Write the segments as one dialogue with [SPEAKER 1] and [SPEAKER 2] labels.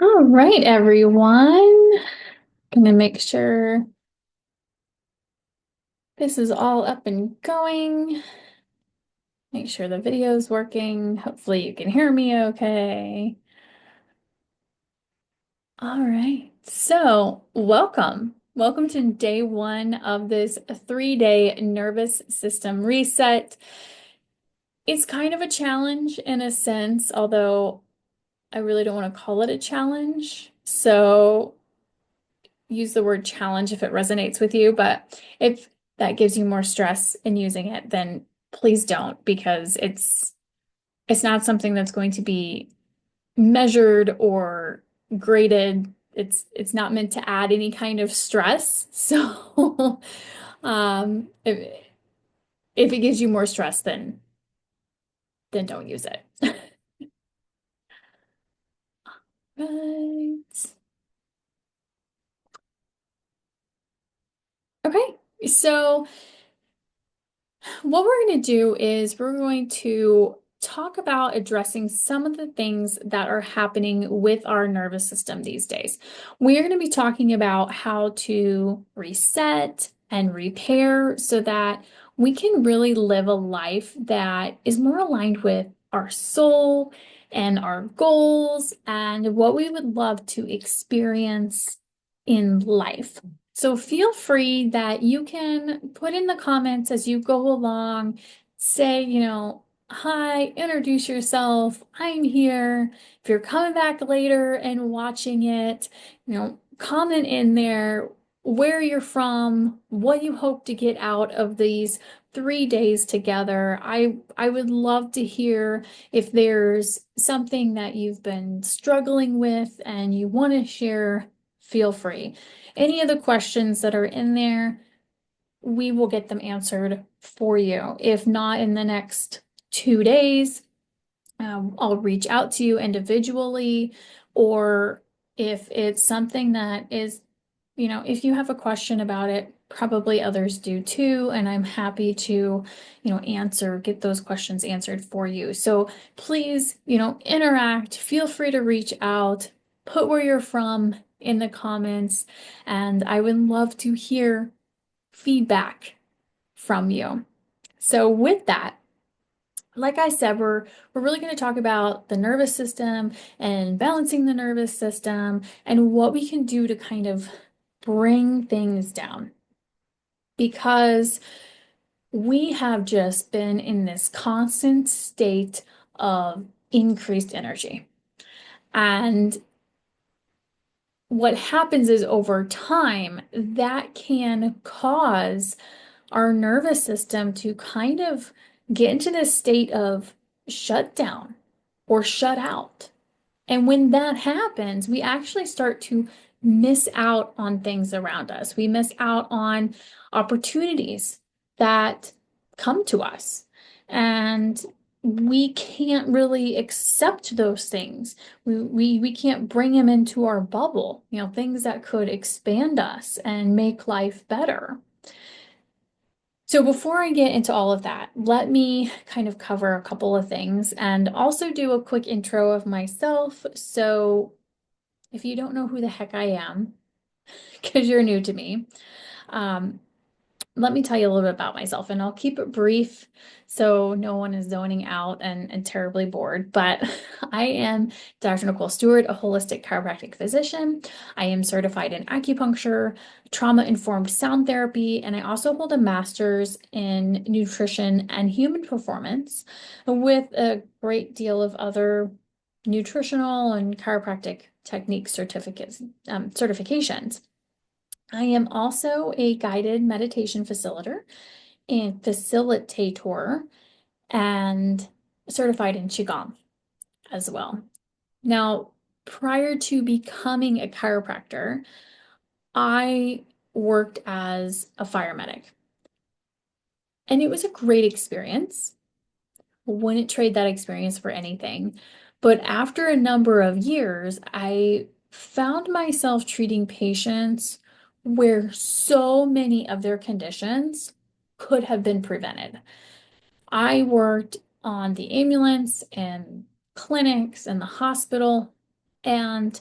[SPEAKER 1] All right, everyone. Gonna make sure this is all up and going. Make sure the video's working. Hopefully you can hear me okay. All right. So, welcome. Welcome to day one of this 3-day nervous system reset. It's kind of a challenge in a sense, although I really don't want to call it a challenge. So, use the word challenge if it resonates with you, but if that gives you more stress in using it, then please don't because it's not something that's going to be measured or graded. It's not meant to add any kind of stress. So if it gives you more stress, then don't use it. Right. Okay. So what we're going to do is we're going to talk about addressing some of the things that are happening with our nervous system these days. We are going to be talking about how to reset and repair so that we can really live a life that is more aligned with our soul and our goals and what we would love to experience in life. So feel free that you can put in the comments as you go along, say, hi, introduce yourself, I'm here. If you're coming back later and watching it, comment in there where you're from, what you hope to get out of these 3 days together. I would love to hear if there's something that you've been struggling with and you want to share, feel free. Any of the questions that are in there, we will get them answered for you. If not in the next 2 days, I'll reach out to you individually, or if it's something that is, if you have a question about it, probably others do too, and I'm happy to, get those questions answered for you. So please, interact, feel free to reach out, put where you're from in the comments, and I would love to hear feedback from you. So with that, like I said, we're really going to talk about the nervous system and balancing the nervous system and what we can do to kind of bring things down because we have just been in this constant state of increased energy. And what happens is over time, that can cause our nervous system to kind of get into this state of shutdown or shut out. And when that happens, we actually start to miss out on things around us. We miss out on opportunities that come to us. And we can't really accept those things. We can't bring them into our bubble, things that could expand us and make life better. So before I get into all of that, let me kind of cover a couple of things and also do a quick intro of myself. So if you don't know who the heck I am, because you're new to me, um, let me tell you a little bit about myself, and I'll keep it brief so no one is zoning out and terribly bored. But I am Dr. Nicole Stewart, a holistic chiropractic physician. I am certified in acupuncture, trauma-informed sound therapy, and I also hold a master's in nutrition and human performance with a great deal of other nutritional and chiropractic technique certifications. I am also a guided meditation facilitator and certified in Qigong as well. Now, prior to becoming a chiropractor, I worked as a fire medic. And it was a great experience. Wouldn't trade that experience for anything. But after a number of years, I found myself treating patients where so many of their conditions could have been prevented. I worked on the ambulance and clinics and the hospital, and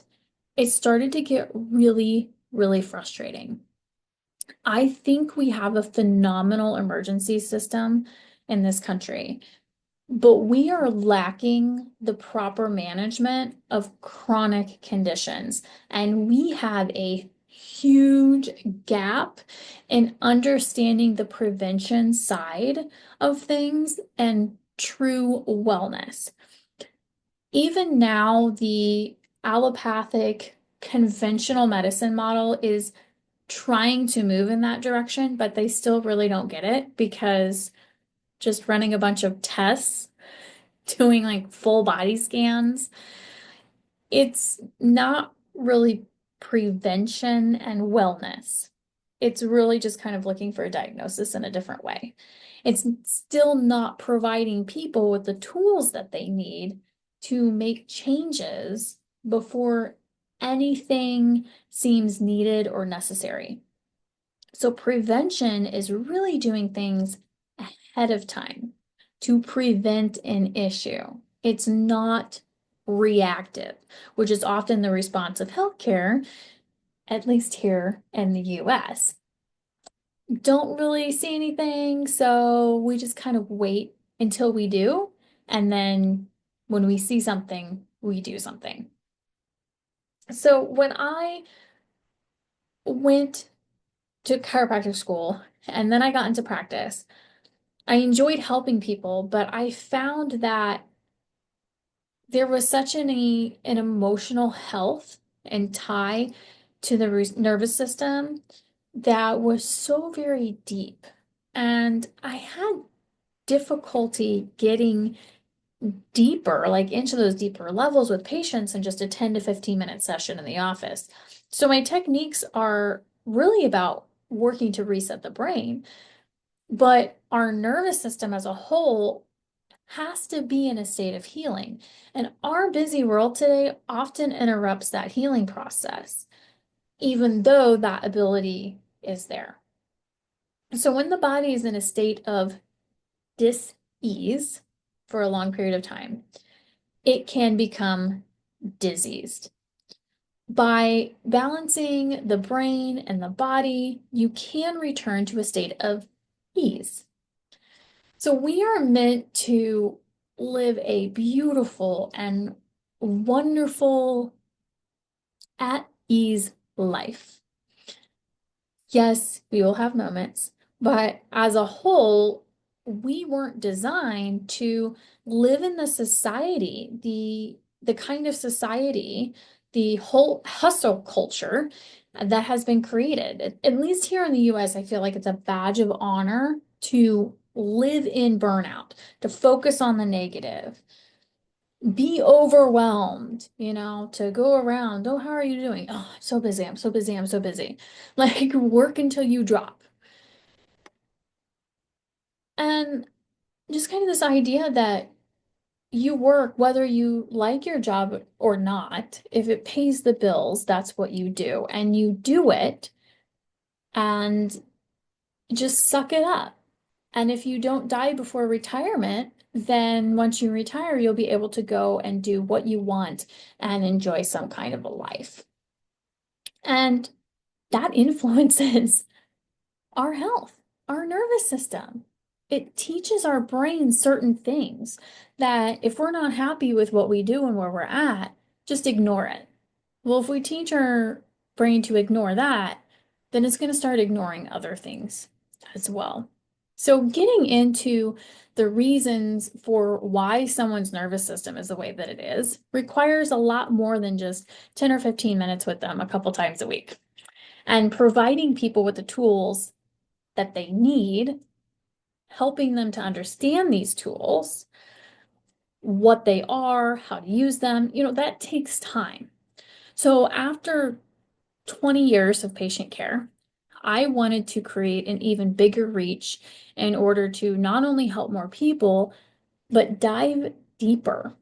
[SPEAKER 1] it started to get really, really frustrating. I think we have a phenomenal emergency system in this country, but we are lacking the proper management of chronic conditions. And we have a huge gap in understanding the prevention side of things and true wellness. Even now, the allopathic conventional medicine model is trying to move in that direction, but they still really don't get it because just running a bunch of tests, doing like full body scans, it's not really prevention and wellness. It's really just kind of looking for a diagnosis in a different way. It's still not providing people with the tools that they need to make changes before anything seems needed or necessary. So prevention is really doing things ahead of time to prevent an issue. It's not reactive, which is often the response of healthcare, at least here in the US. Don't really see anything, so we just kind of wait until we do, and then when we see something, we do something. So when I went to chiropractic school and then I got into practice, I enjoyed helping people, but I found that there was such an emotional health and tie to the nervous system that was so very deep. And I had difficulty getting deeper, like into those deeper levels with patients in just a 10 to 15-minute session in the office. So my techniques are really about working to reset the brain, but our nervous system as a whole has to be in a state of healing. And our busy world today often interrupts that healing process, even though that ability is there. So when the body is in a state of dis-ease for a long period of time, it can become diseased. By balancing the brain and the body, you can return to a state of ease. So we are meant to live a beautiful and wonderful, at ease life. Yes, we will have moments, but as a whole, we weren't designed to live in the society, the kind of society, the whole hustle culture that has been created. At least here in the US, I feel like it's a badge of honor to live in burnout, to focus on the negative, be overwhelmed, to go around, oh, how are you doing? Oh, I'm so busy, I'm so busy, I'm so busy. Like work until you drop. And just kind of this idea that you work whether you like your job or not. If it pays the bills, that's what you do. And you do it and just suck it up. And if you don't die before retirement, then once you retire, you'll be able to go and do what you want and enjoy some kind of a life. And that influences our health, our nervous system. It teaches our brain certain things that if we're not happy with what we do and where we're at, just ignore it. Well, if we teach our brain to ignore that, then it's going to start ignoring other things as well. So, getting into the reasons for why someone's nervous system is the way that it is requires a lot more than just 10 or 15 minutes with them a couple times a week. And providing people with the tools that they need, helping them to understand these tools, what they are, how to use them, that takes time. So after 20 years of patient care, I wanted to create an even bigger reach in order to not only help more people, but dive deeper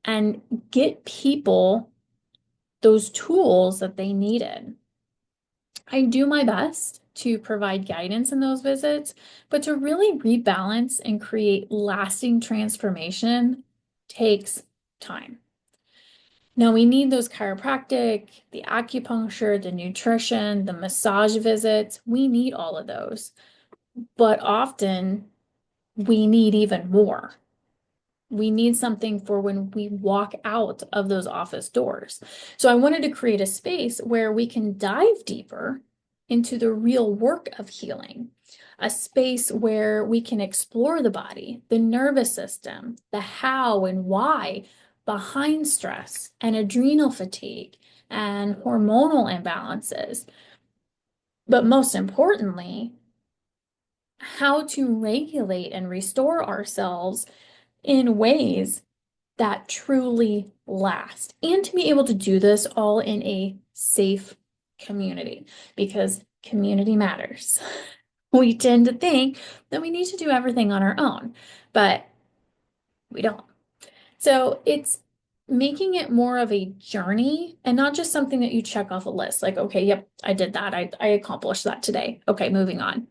[SPEAKER 1] and get people those tools that they needed. I do my best to provide guidance in those visits, but to really rebalance and create lasting transformation takes time. Now we need those chiropractic, the acupuncture, the nutrition, the massage visits. We need all of those. But often we need even more. We need something for when we walk out of those office doors. So I wanted to create a space where we can dive deeper into the real work of healing, a space where we can explore the body, the nervous system, the how and why behind stress and adrenal fatigue and hormonal imbalances. But most importantly, how to regulate and restore ourselves in ways that truly last, and to be able to do this all in a safe community, because community matters. We tend to think that we need to do everything on our own, but we don't. So it's making it more of a journey and not just something that you check off a list. Like, okay, yep, I did that. I accomplished that today. Okay, moving on.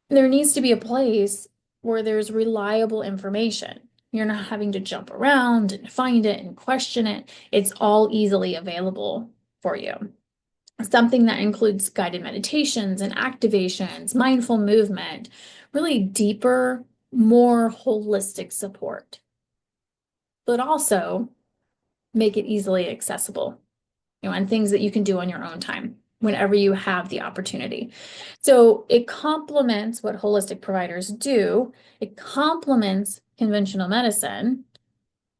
[SPEAKER 1] There needs to be a place where there's reliable information. You're not having to jump around and find it and question it. It's all easily available for you. Something that includes guided meditations and activations, mindful movement, really deeper, more holistic support, but also make it easily accessible, and things that you can do on your own time whenever you have the opportunity. So it complements what holistic providers do. It complements conventional medicine,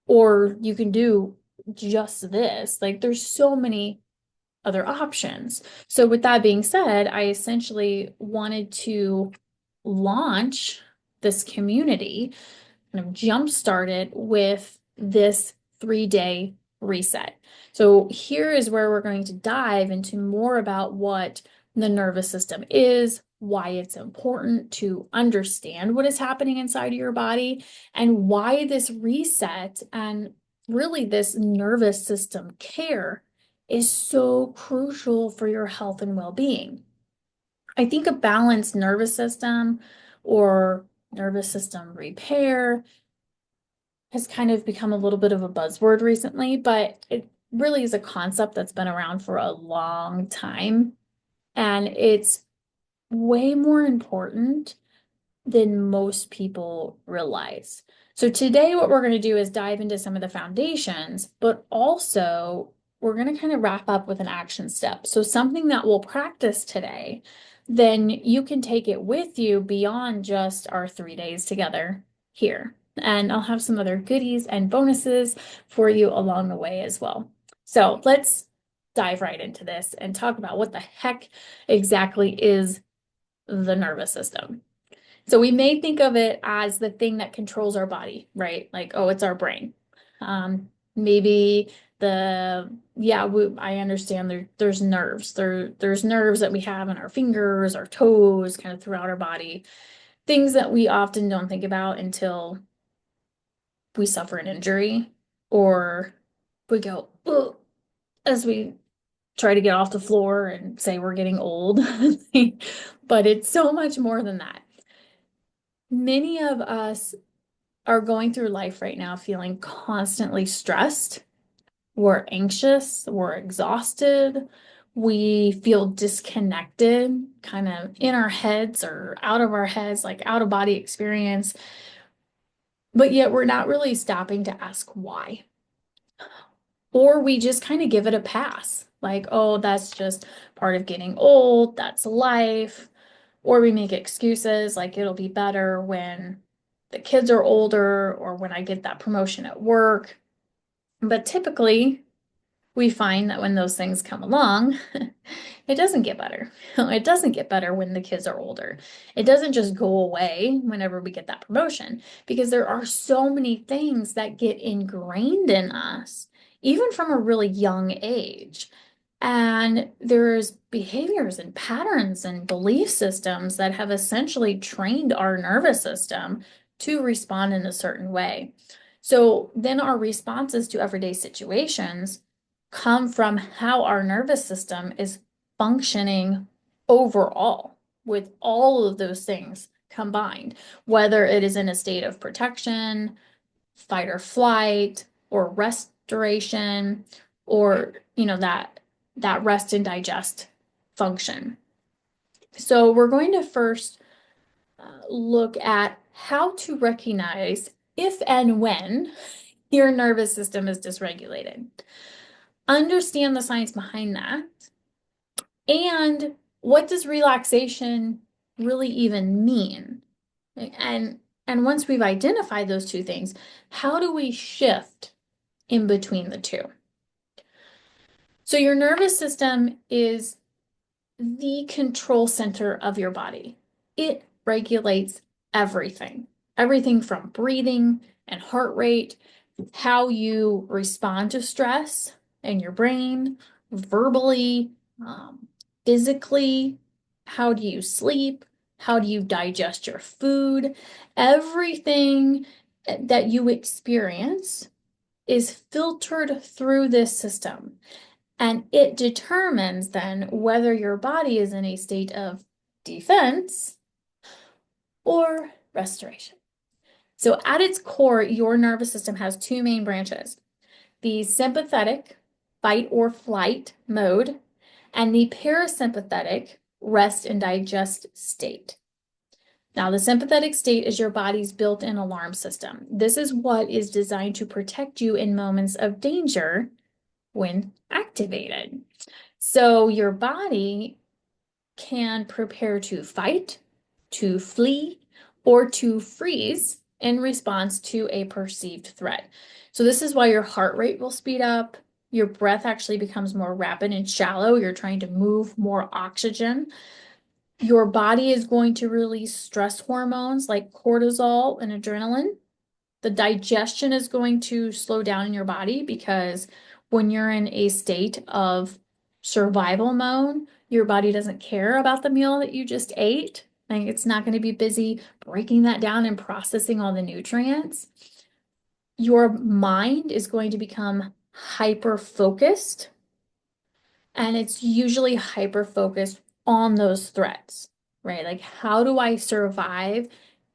[SPEAKER 1] or you can do just this. Like there's so many other options. So with that being said, I essentially wanted to launch this community, kind of jumpstart it with this 3-day reset. So here is where we're going to dive into more about what the nervous system is, why it's important to understand what is happening inside of your body, and why this reset and really this nervous system care is so crucial for your health and well-being. I think a balanced nervous system or nervous system repair has kind of become a little bit of a buzzword recently, but it really is a concept that's been around for a long time. And it's way more important than most people realize. So today, what we're going to do is dive into some of the foundations, but also we're going to kind of wrap up with an action step. So something that we'll practice today, then you can take it with you beyond just our 3 days together here. And I'll have some other goodies and bonuses for you along the way as well. So let's dive right into this and talk about what the heck exactly is the nervous system. So we may think of it as the thing that controls our body, right? Like, oh, it's our brain. Maybe I understand there's nerves. There's nerves that we have in our fingers, our toes, kind of throughout our body. Things that we often don't think about until we suffer an injury or we go, ugh, as we try to get off the floor and say we're getting old. But it's so much more than that. Many of us are going through life right now feeling constantly stressed. We're anxious, we're exhausted, we feel disconnected, kind of in our heads or out of our heads, like out of body experience. But yet we're not really stopping to ask why. Or we just kind of give it a pass. Like, oh, that's just part of getting old, that's life. Or we make excuses like it'll be better when the kids are older or when I get that promotion at work. But typically, we find that when those things come along, it doesn't get better. It doesn't get better when the kids are older. It doesn't just go away whenever we get that promotion, because there are so many things that get ingrained in us, even from a really young age. And there's behaviors and patterns and belief systems that have essentially trained our nervous system to respond in a certain way. So then our responses to everyday situations come from how our nervous system is functioning overall with all of those things combined, whether it is in a state of protection, fight or flight, or rest restoration, or that rest and digest function. So we're going to first look at how to recognize if and when your nervous system is dysregulated. Understand the science behind that. And what does relaxation really even mean? And once we've identified those two things, how do we shift in between the two? So your nervous system is the control center of your body. It regulates everything, everything from breathing and heart rate, how you respond to stress in your brain, verbally, physically, how do you sleep, how do you digest your food. Everything that you experience is filtered through this system. And it determines then whether your body is in a state of defense or restoration. So at its core, your nervous system has two main branches: the sympathetic fight or flight mode and the parasympathetic rest and digest state. Now, the sympathetic state is your body's built-in alarm system. This is what is designed to protect you in moments of danger when activated. So your body can prepare to fight, to flee, or to freeze in response to a perceived threat. So this is why your heart rate will speed up. Your breath actually becomes more rapid and shallow. You're trying to move more oxygen. Your body is going to release stress hormones like cortisol and adrenaline. The digestion is going to slow down in your body because when you're in a state of survival mode, your body doesn't care about the meal that you just ate. Like, it's not going to be busy breaking that down and processing all the nutrients. Your mind is going to become hyper focused, and it's usually hyper focused on those threats, right? Like, how do I survive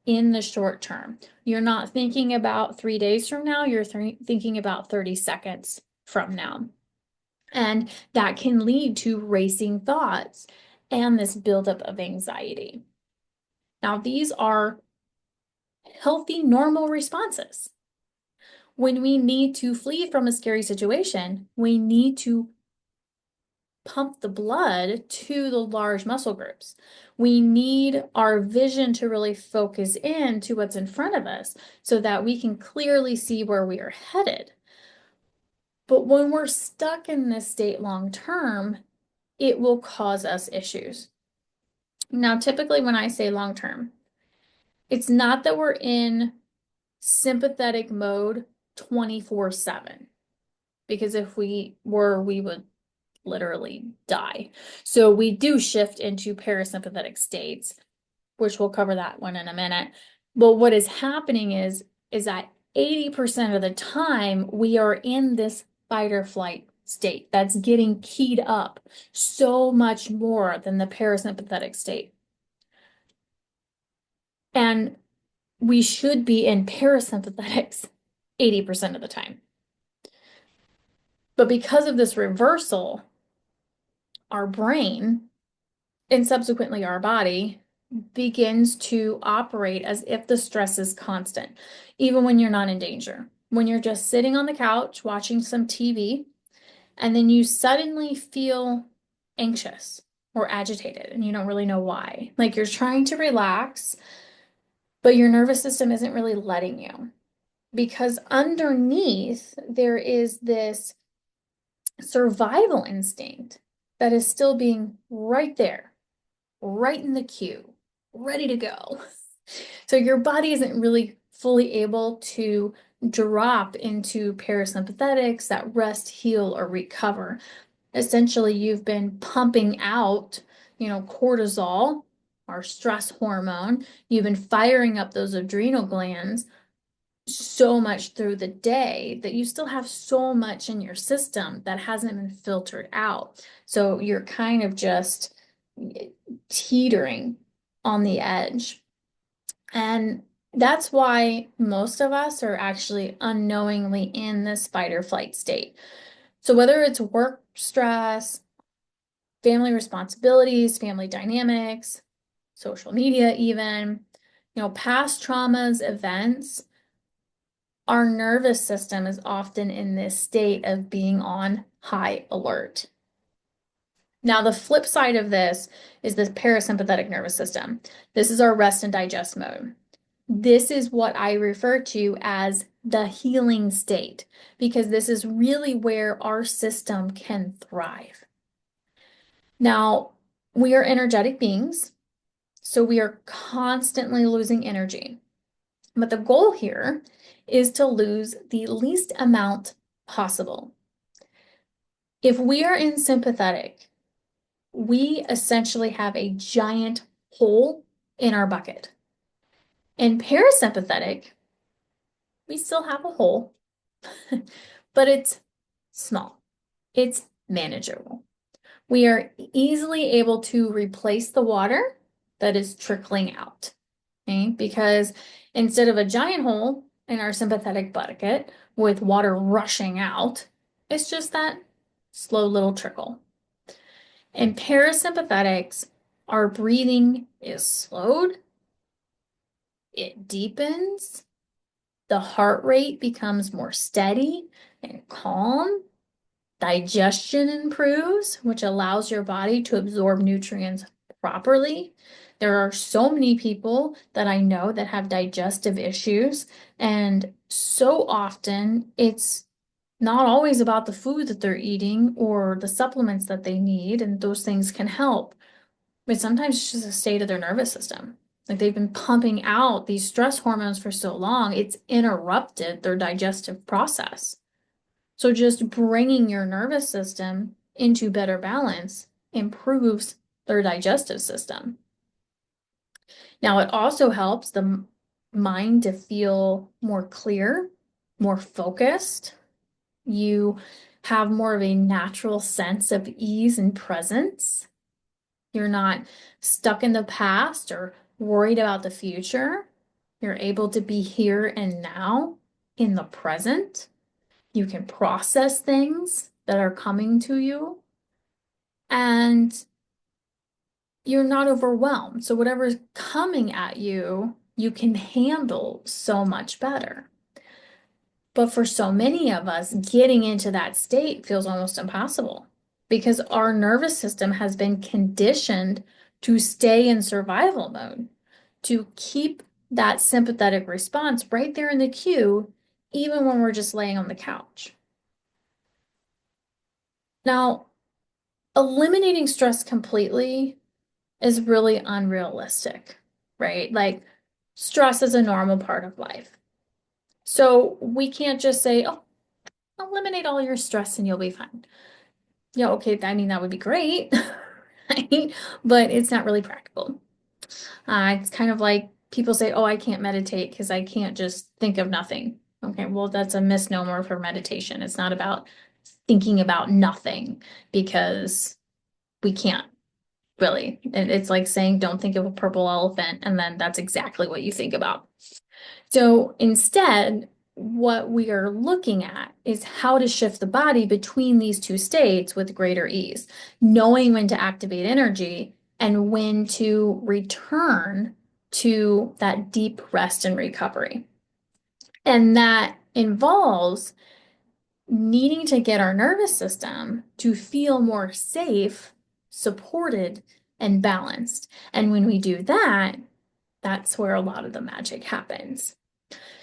[SPEAKER 1] in the short term? You're not thinking about 3 days from now, you're thinking about 30 seconds from now. And that can lead to racing thoughts and this buildup of anxiety. Now, these are healthy, normal responses. When we need to flee from a scary situation, we need to pump the blood to the large muscle groups. We need our vision to really focus in to what's in front of us so that we can clearly see where we are headed. But when we're stuck in this state long term, it will cause us issues. Now, typically when I say long term, it's not that we're in sympathetic mode 24/7, because if we were, we would literally die. So we do shift into parasympathetic states, which we'll cover that one in a minute. But what is happening is that 80% of the time we are in this fight or flight state that's getting keyed up so much more than the parasympathetic state. And we should be in parasympathetics 80% of the time. But because of this reversal, our brain and subsequently our body begins to operate as if the stress is constant, even when you're not in danger. When you're just sitting on the couch watching some TV, and then you suddenly feel anxious or agitated, and you don't really know why. Like, you're trying to relax, but your nervous system isn't really letting you, because underneath there is this survival instinct that is still being right there, right in the queue, ready to go. So your body isn't really fully able to drop into parasympathetics that rest, heal, or recover. Essentially, you've been pumping out, cortisol, our stress hormone. You've been firing up those adrenal glands so much through the day that you still have so much in your system that hasn't been filtered out. So you're kind of just teetering on the edge. And That's why most of us are actually unknowingly in this fight or flight state. So whether it's work stress, family responsibilities, family dynamics, social media even, past traumas, events, our nervous system is often in this state of being on high alert. Now, the flip side of this is the parasympathetic nervous system. This is our rest and digest mode. This is what I refer to as the healing state, because this is really where our system can thrive. Now, we are energetic beings, so we are constantly losing energy. But the goal here is to lose the least amount possible. If we are in sympathetic, we essentially have a giant hole in our bucket. In parasympathetic, we still have a hole, but it's small. It's manageable. We are easily able to replace the water that is trickling out, okay? Because instead of a giant hole in our sympathetic bucket with water rushing out, it's just that slow little trickle. In parasympathetics, our breathing is slowed, it deepens, the heart rate becomes more steady and calm. Digestion improves, which allows your body to absorb nutrients properly. There are so many people that I know that have digestive issues, and so often it's not always about the food that they're eating or the supplements that they need, and those things can help. But sometimes it's just a state of their nervous system. Like they've been pumping out these stress hormones for so long, it's interrupted their digestive process. So just bringing your nervous system into better balance improves their digestive system. Now, it also helps the mind to feel more clear, more focused. You have more of a natural sense of ease and presence. You're not stuck in the past or worried about the future. You're able to be here and now in the present. You can process things that are coming to you, and you're not overwhelmed. So whatever's coming at you, you can handle so much better. But for so many of us, getting into that state feels almost impossible because our nervous system has been conditioned to stay in survival mode, to keep that sympathetic response right there in the queue, even when we're just laying on the couch. Now, eliminating stress completely is really unrealistic, right? Like, stress is a normal part of life. So we can't just say, oh, eliminate all your stress and you'll be fine. Yeah, okay, I mean, that would be great, right? But it's not really practical. It's kind of like people say, oh, I can't meditate because I can't just think of nothing. Okay, well, that's a misnomer for meditation. It's not about thinking about nothing because we can't really. It's like saying, don't think of a purple elephant, and then that's exactly what you think about. So instead, what we are looking at is how to shift the body between these two states with greater ease, knowing when to activate energy and when to return to that deep rest and recovery. And that involves needing to get our nervous system to feel more safe, supported, and balanced. And when we do that, that's where a lot of the magic happens.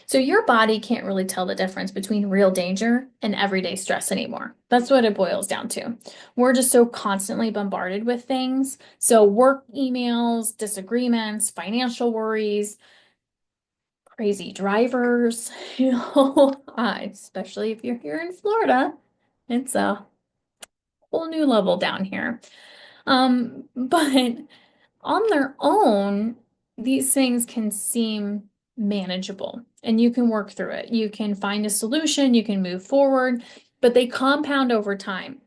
[SPEAKER 1] So your body can't really tell the difference between real danger and everyday stress anymore. That's what it boils down to. We're just so constantly bombarded with things. So work emails, disagreements, financial worries, crazy drivers, especially if you're here in Florida, it's a whole new level down here. But on their own, these things can seem manageable and you can work through it. You can find a solution, you can move forward, but they compound over time.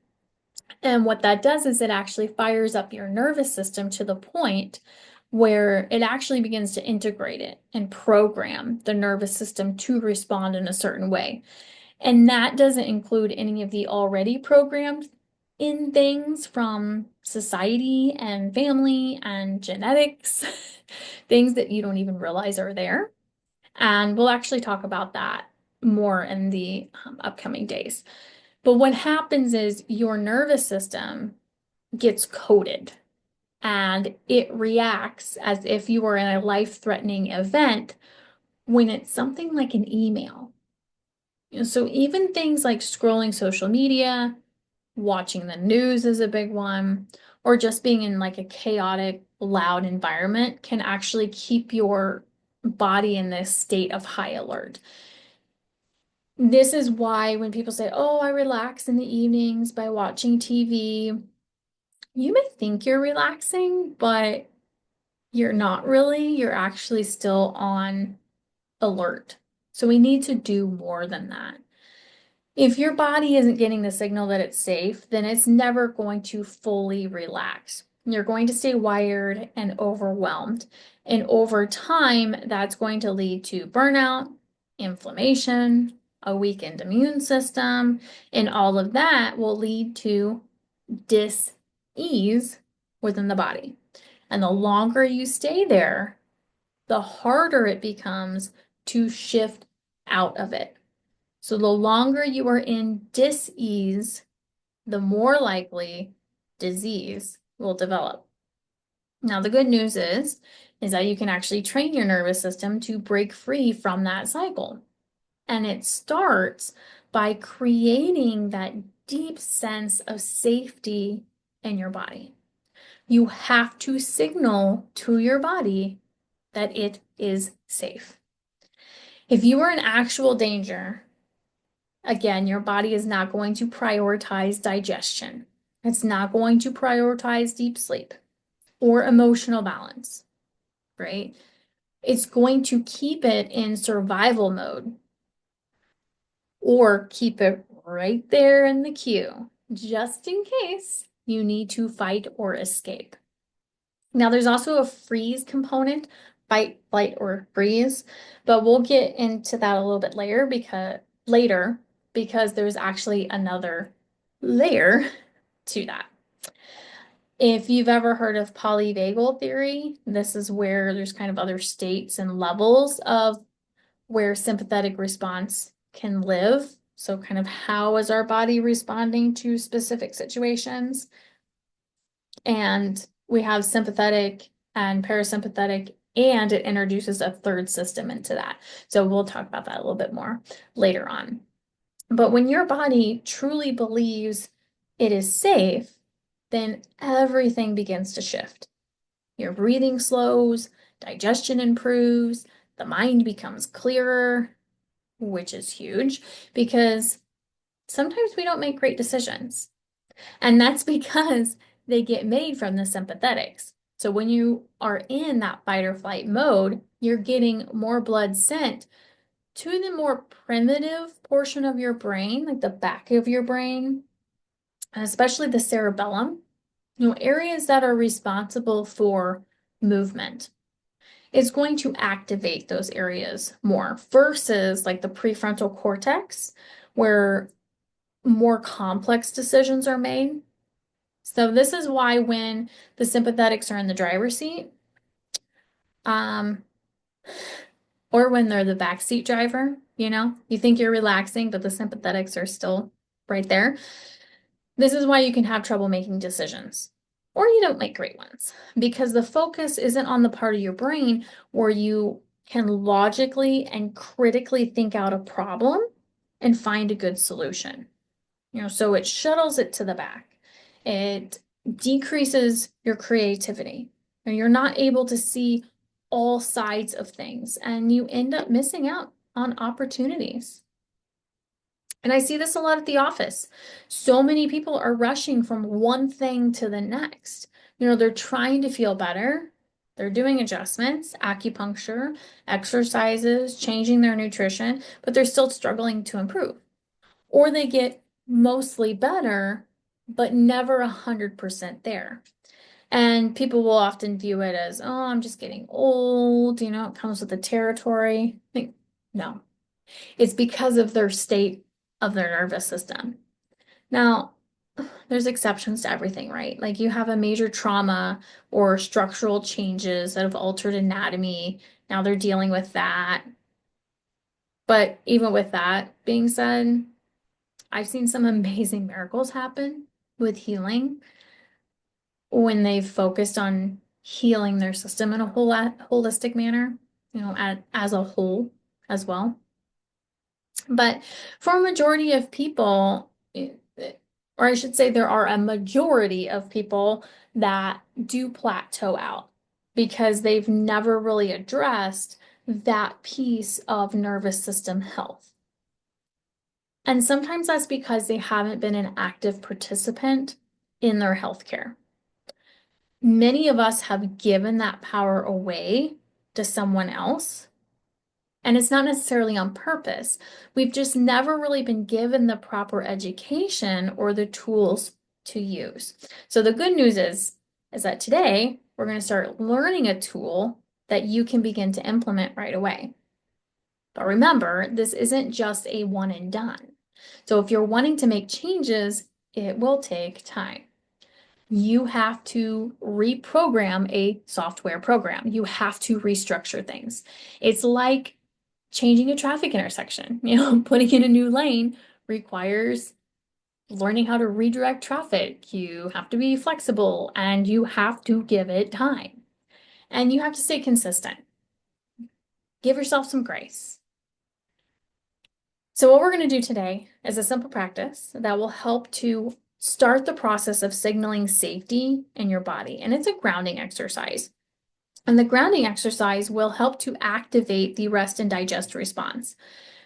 [SPEAKER 1] And what that does is it actually fires up your nervous system to the point where it actually begins to integrate it and program the nervous system to respond in a certain way. And that doesn't include any of the already programmed in things from society and family and genetics, things that you don't even realize are there. And we'll actually talk about that more in the upcoming days. But what happens is your nervous system gets coded and it reacts as if you were in a life-threatening event when it's something like an email. So even things like scrolling social media, watching the news is a big one, or just being in like a chaotic, loud environment can actually keep your body in this state of high alert. This is why when people say, "Oh, I relax in the evenings by watching TV," you may think you're relaxing, but you're not really. You're actually still on alert. So we need to do more than that. If your body isn't getting the signal that it's safe, then it's never going to fully relax. You're going to stay wired and overwhelmed. And over time, that's going to lead to burnout, inflammation, a weakened immune system, and all of that will lead to dis-ease within the body. And the longer you stay there, the harder it becomes to shift out of it. So the longer you are in dis-ease, the more likely disease will develop. Now, the good news is that you can actually train your nervous system to break free from that cycle. And it starts by creating that deep sense of safety in your body. You have to signal to your body that it is safe. If you are in actual danger, again, your body is not going to prioritize digestion. It's not going to prioritize deep sleep or emotional balance, right? It's going to keep it in survival mode or keep it right there in the queue, just in case you need to fight or escape. Now, there's also a freeze component, fight, flight, or freeze, but we'll get into that a little bit later because there's actually another layer to that. If you've ever heard of polyvagal theory, this is where there's kind of other states and levels of where sympathetic response can live. So kind of how is our body responding to specific situations? And we have sympathetic and parasympathetic, and it introduces a third system into that. So we'll talk about that a little bit more later on. But when your body truly believes it is safe, then everything begins to shift. Your breathing slows, digestion improves, the mind becomes clearer, which is huge because sometimes we don't make great decisions. And that's because they get made from the sympathetics. So when you are in that fight or flight mode, you're getting more blood sent to the more primitive portion of your brain, like the back of your brain, and especially the cerebellum, areas that are responsible for movement. It's going to activate those areas more versus like the prefrontal cortex, where more complex decisions are made. So this is why when the sympathetics are in the driver's seat, um, or when they're the backseat driver, you think you're relaxing, but the sympathetics are still right there. This is why you can have trouble making decisions, or you don't make great ones, because the focus isn't on the part of your brain where you can logically and critically think out a problem and find a good solution. So it shuttles it to the back. It decreases your creativity. And you're not able to see all sides of things, and you end up missing out on opportunities. And I see this a lot at the office. So many people are rushing from one thing to the next. They're trying to feel better. They're doing adjustments, acupuncture, exercises, changing their nutrition, but they're still struggling to improve. Or they get mostly better, but never 100% there. And people will often view it as, oh, I'm just getting old, it comes with the territory. No, it's because of their state of their nervous system. Now, there's exceptions to everything, right? Like you have a major trauma or structural changes that have altered anatomy. Now they're dealing with that. But even with that being said, I've seen some amazing miracles happen with healing when they've focused on healing their system in a holistic manner, as a whole as well. But for a majority of people, or I should say, there are a majority of people that do plateau out because they've never really addressed that piece of nervous system health. And sometimes that's because they haven't been an active participant in their healthcare. Many of us have given that power away to someone else, and it's not necessarily on purpose. We've just never really been given the proper education or the tools to use. So the good news is that today we're going to start learning a tool that you can begin to implement right away. But remember, this isn't just a one and done. So if you're wanting to make changes, it will take time. You have to reprogram a software program. You have to restructure things. It's like changing a traffic intersection. Putting in a new lane requires learning how to redirect traffic. You have to be flexible and you have to give it time. And you have to stay consistent. Give yourself some grace. So what we're going to do today is a simple practice that will help to start the process of signaling safety in your body. And it's a grounding exercise. And the grounding exercise will help to activate the rest and digest response.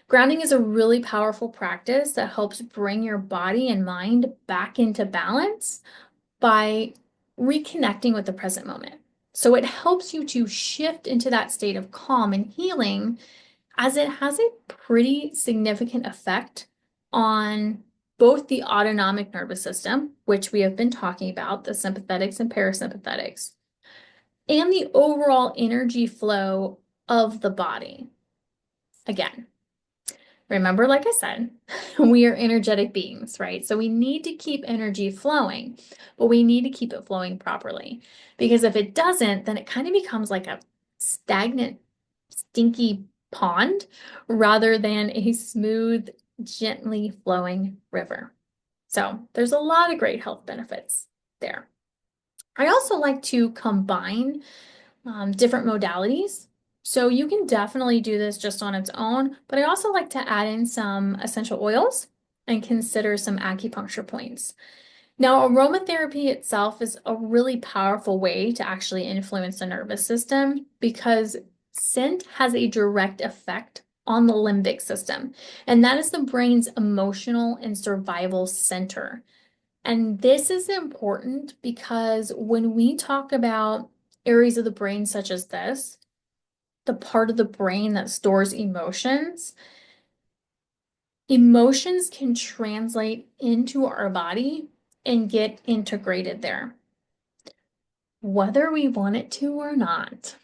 [SPEAKER 1] Grounding is a really powerful practice that helps bring your body and mind back into balance by reconnecting with the present moment. So it helps you to shift into that state of calm and healing, as it has a pretty significant effect on both the autonomic nervous system, which we have been talking about, the sympathetics and parasympathetics, and the overall energy flow of the body. Again, remember, like I said, we are energetic beings, right? So we need to keep energy flowing, but we need to keep it flowing properly. Because if it doesn't, then it kind of becomes like a stagnant, stinky pond rather than a smooth, gently flowing river. So there's a lot of great health benefits there. I also like to combine different modalities. So you can definitely do this just on its own, but I also like to add in some essential oils and consider some acupuncture points. Now, aromatherapy itself is a really powerful way to actually influence the nervous system because scent has a direct effect on the limbic system, and that is the brain's emotional and survival center. And this is important because when we talk about areas of the brain such as this, the part of the brain that stores emotions, emotions can translate into our body and get integrated there, whether we want it to or not.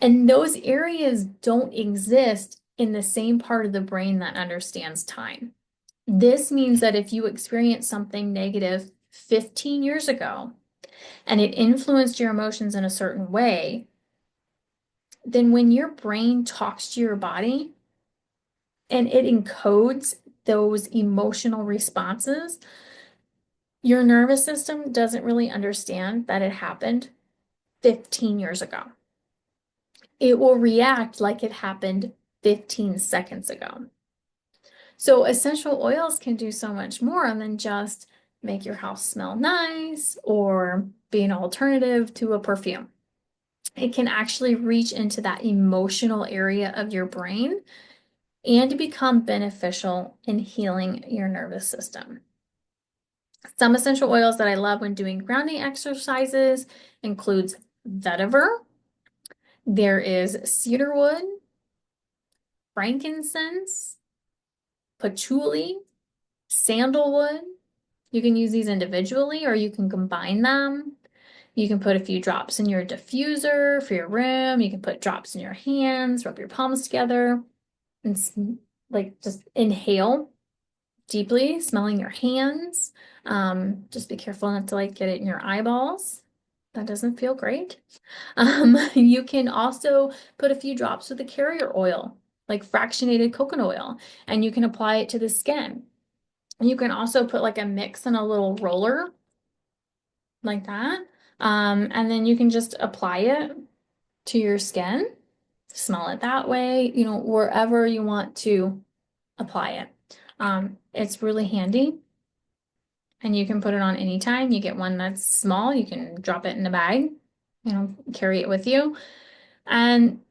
[SPEAKER 1] And those areas don't exist in the same part of the brain that understands time. This means that if you experience something negative 15 years ago and it influenced your emotions in a certain way, then when your brain talks to your body and it encodes those emotional responses, your nervous system doesn't really understand that it happened 15 years ago. It will react like it happened 15 seconds ago. So essential oils can do so much more than just make your house smell nice or be an alternative to a perfume. It can actually reach into that emotional area of your brain and become beneficial in healing your nervous system. Some essential oils that I love when doing grounding exercises includes vetiver. There is cedarwood, frankincense, patchouli, sandalwood, You can use these individually or you can combine them. You can put a few drops in your diffuser for your room. You can put drops in your hands, rub your palms together, and like just inhale deeply, smelling your hands. Just be careful not to like get it in your eyeballs. That doesn't feel great. You can also put a few drops with the carrier oil, like fractionated coconut oil, and you can apply it to the skin. And you can also put like a mix in a little roller like that. And then you can just apply it to your skin, smell it that way, wherever you want to apply it. It's really handy and you can put it on anytime. You get one that's small, you can drop it in a bag, carry it with you. And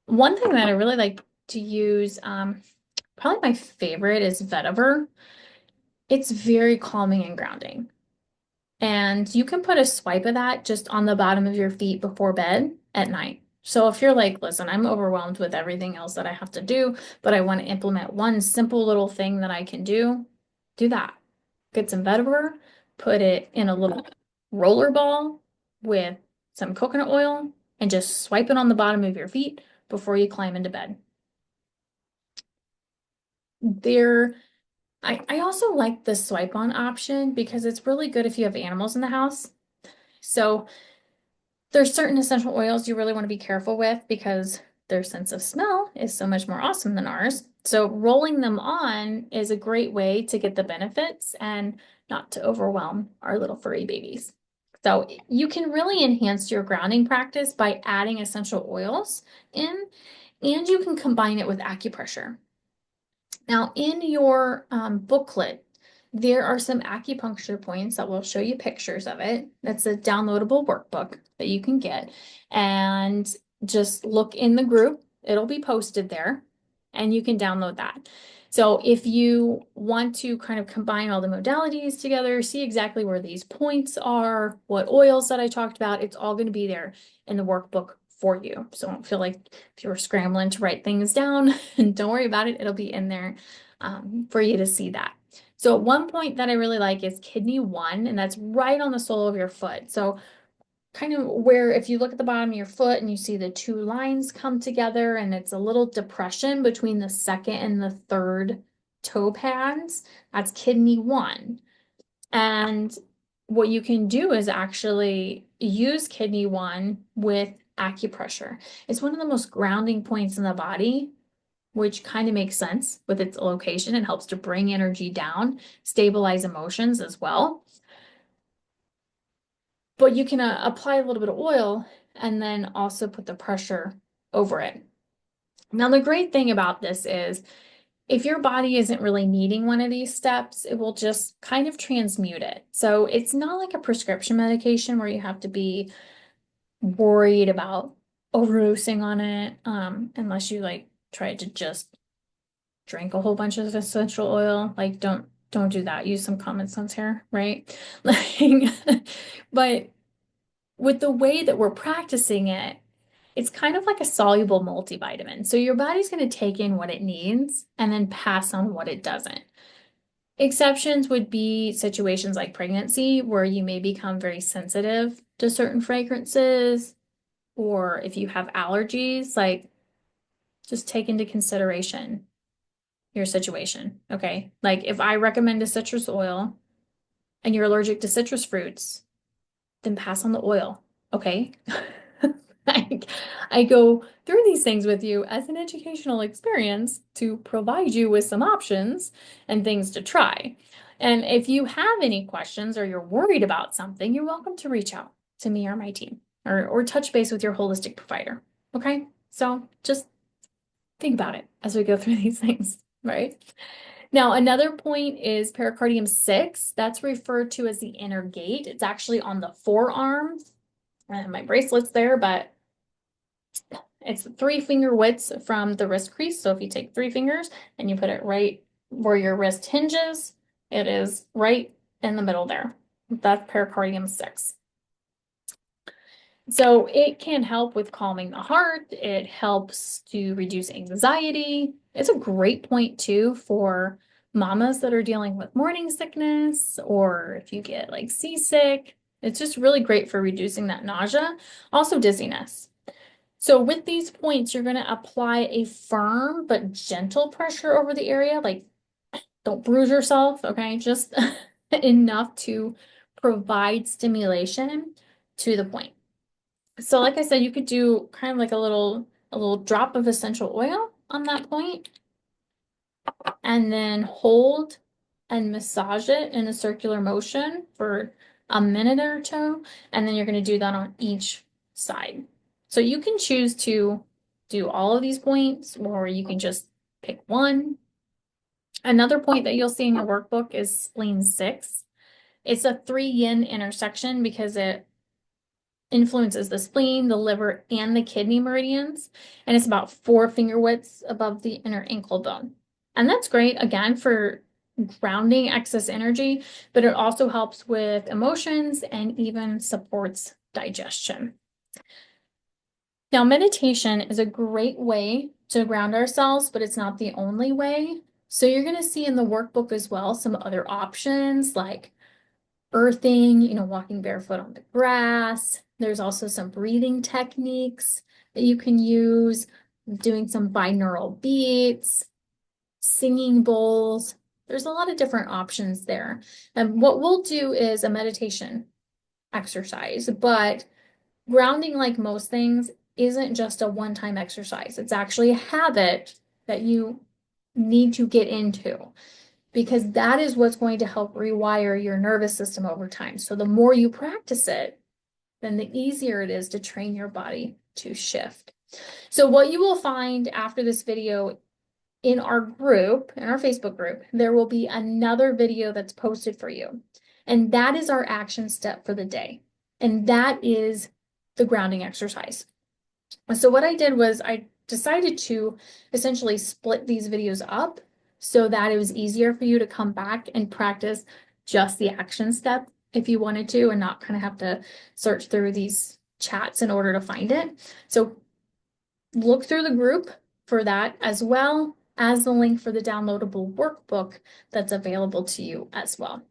[SPEAKER 1] one thing that I really like to use, probably my favorite is vetiver. It's very calming and grounding. And you can put a swipe of that just on the bottom of your feet before bed at night. So if you're like, listen, I'm overwhelmed with everything else that I have to do, but I want to implement one simple little thing that I can do that. Get some vetiver, put it in a little roller ball with some coconut oil, and just swipe it on the bottom of your feet before you climb into bed. There, I also like the swipe on option because it's really good if you have animals in the house. So there's certain essential oils you really want to be careful with because their sense of smell is so much more awesome than ours. So rolling them on is a great way to get the benefits and not to overwhelm our little furry babies. So you can really enhance your grounding practice by adding essential oils in, and you can combine it with acupressure. Now, in your booklet, there are some acupuncture points that will show you pictures of it. That's a downloadable workbook that you can get. And just look in the group, it'll be posted there, and you can download that. So if you want to kind of combine all the modalities together, see exactly where these points are, what oils that I talked about, it's all going to be there in the workbook for you. So don't feel like if you were scrambling to write things down, don't worry about it. It'll be in there for you to see that. So one point that I really like is kidney 1, and that's right on the sole of your foot. So kind of where if you look at the bottom of your foot and you see the two lines come together and it's a little depression between the second and the third toe pads, that's kidney 1. And what you can do is actually use kidney 1 with acupressure. It's one of the most grounding points in the body, which kind of makes sense with its location. It helps to bring energy down, stabilize emotions as well. But you can apply a little bit of oil and then also put the pressure over it. Now, the great thing about this is if your body isn't really needing one of these steps, it will just kind of transmute it. So it's not like a prescription medication where you have to be worried about overdosing on it, unless you like try to just drink a whole bunch of essential oil. Like don't do that. Use some common sense here, right? Like, but with the way that we're practicing it, it's kind of like a soluble multivitamin. So your body's going to take in what it needs and then pass on what it doesn't. Exceptions would be situations like pregnancy, where you may become very sensitive to certain fragrances, or if you have allergies, like just take into consideration your situation. Okay. Like if I recommend a citrus oil and you're allergic to citrus fruits, then pass on the oil. Okay. I go through these things with you as an educational experience to provide you with some options and things to try. And if you have any questions or you're worried about something, you're welcome to reach out to me or my team or touch base with your holistic provider. Okay. So just think about it as we go through these things, right? Now, another point is pericardium 6. That's referred to as the inner gate. It's actually on the forearm. I have my bracelets there, but it's 3-finger widths from the wrist crease. So if you take 3 fingers and you put it right where your wrist hinges, it is right in the middle there. That's pericardium 6. So it can help with calming the heart. It helps to reduce anxiety. It's a great point too for mamas that are dealing with morning sickness, or if you get like seasick. It's just really great for reducing that nausea, also dizziness. So with these points, you're going to apply a firm but gentle pressure over the area. Like, don't bruise yourself, okay? Just enough to provide stimulation to the point. So like I said, you could do kind of like a little drop of essential oil on that point, and then hold and massage it in a circular motion for a minute or two, and then you're going to do that on each side. So you can choose to do all of these points, or you can just pick one. Another point that you'll see in your workbook is spleen 6. It's a 3-yin intersection because it influences the spleen, the liver, and the kidney meridians. And it's about 4 finger widths above the inner ankle bone. And that's great, again, for grounding excess energy, but it also helps with emotions and even supports digestion. Now, meditation is a great way to ground ourselves, but it's not the only way. So you're going to see in the workbook as well some other options like earthing, walking barefoot on the grass. There's also some breathing techniques that you can use, doing some binaural beats, singing bowls. There's a lot of different options there. And what we'll do is a meditation exercise, but grounding, like most things, isn't just a one-time exercise. It's actually a habit that you need to get into, because that is what's going to help rewire your nervous system over time. So the more you practice it, then the easier it is to train your body to shift. So what you will find after this video in our group, in our Facebook group, there will be another video that's posted for you. And that is our action step for the day. And that is the grounding exercise. So what I did was I decided to essentially split these videos up so that it was easier for you to come back and practice just the action step if you wanted to, and not kind of have to search through these chats in order to find it. So look through the group for that, as well as the link for the downloadable workbook that's available to you as well.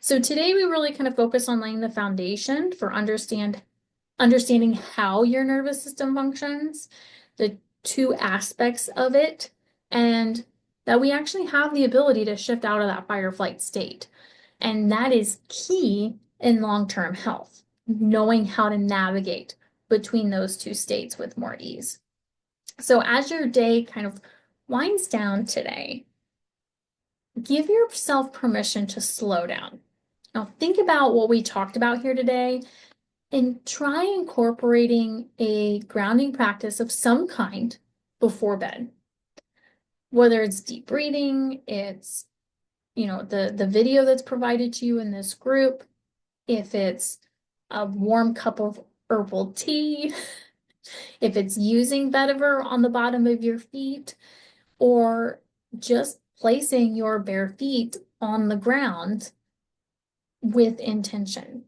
[SPEAKER 1] So today we really kind of focus on laying the foundation for understanding how your nervous system functions, the 2 aspects of it, and that we actually have the ability to shift out of that fight or flight state. And that is key in long-term health, knowing how to navigate between those 2 states with more ease. So as your day kind of winds down today, give yourself permission to slow down. Now think about what we talked about here today and try incorporating a grounding practice of some kind before bed. Whether it's deep breathing, it's, the video that's provided to you in this group, if it's a warm cup of herbal tea, if it's using vetiver on the bottom of your feet, or just placing your bare feet on the ground with intention.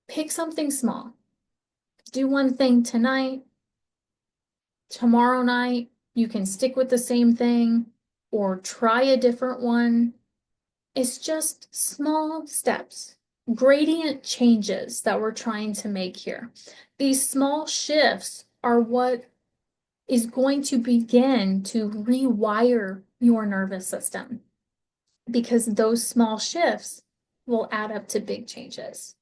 [SPEAKER 1] Pick something small. Do one thing tonight. Tomorrow night, you can stick with the same thing or try a different one. It's just small steps, gradient changes that we're trying to make here. These small shifts are what is going to begin to rewire your nervous system, because those small shifts will add up to big changes.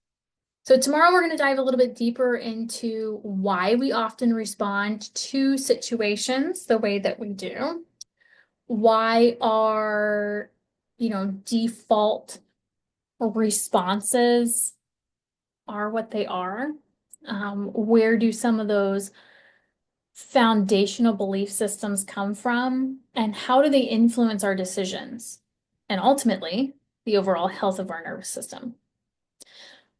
[SPEAKER 1] So tomorrow we're going to dive a little bit deeper into why we often respond to situations the way that we do, why our, default responses are what they are. Where do some of those foundational belief systems come from, and how do they influence our decisions and ultimately the overall health of our nervous system?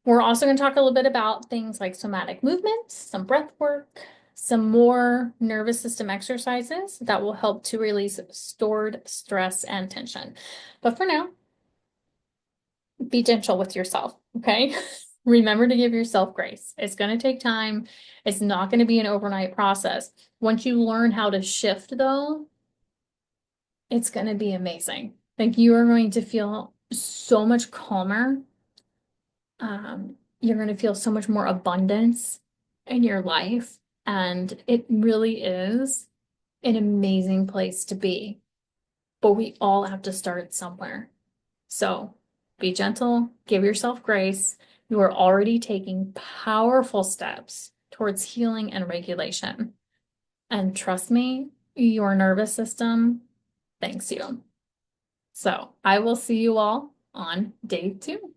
[SPEAKER 1] We're also going to talk a little bit about things like somatic movements, some breath work, some more nervous system exercises that will help to release stored stress and tension. But for now, be gentle with yourself, okay? Remember to give yourself grace. It's going to take time. It's not going to be an overnight process. Once you learn how to shift, though, It's going to be amazing. Like you are going to feel so much calmer. You're going to feel so much more abundance in your life. And it really is an amazing place to be. But we all have to start somewhere. So be gentle, give yourself grace. You are already taking powerful steps towards healing and regulation. And trust me, your nervous system thanks you. So I will see you all on day 2.